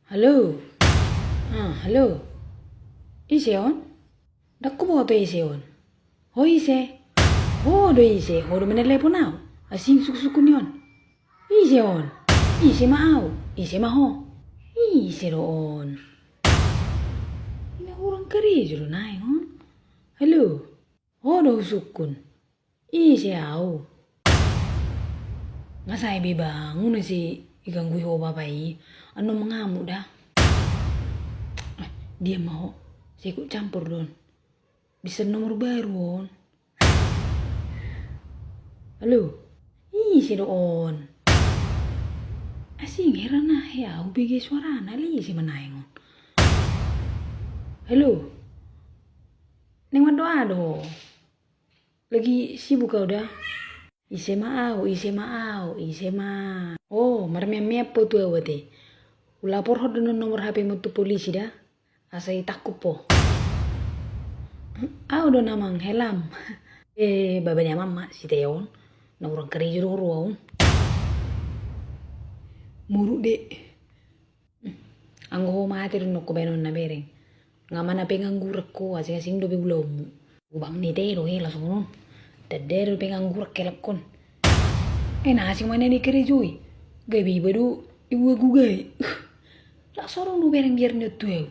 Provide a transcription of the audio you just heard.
Halo? Halo? Ise on? Dakku bawa pe ise on? Ho ise? Ho do ise? Ho do menelepon au? Asing suku-suku ni on? Ise on? Ise ma au? Ise ma ho? Ise do on? Ini orang kerja do naik on? Halo? Ho do sukun? Ise au? Ngasai be bangun si iganggu ho babai? Ano mengamuk dah? Dia mau saya ikut campur don. Bisa nomor baru on. Halo? Isi do on. Asing heran ah ya ubege suara nali si manayang on. Halo? Neng doa do. Lagi sibuk kau dah? Ise ma. Oh, marmia po tu awate. Ulapor ho dono nomor HP mo tu polisi dah. Asai takut po. Do namang helam. Babanya mama si Teon. Na orang kerja do ruang. Muruk dek. Anggo mati rin ko benon na bereng. Nga mana penganggurak ko asing do begulom. Ubang ni tero hela sonon. Dadero penganggurak kelakon. Asing mana ni kerejui. Gabi badu ibu gugay. La sorong do bereng biar nyotu.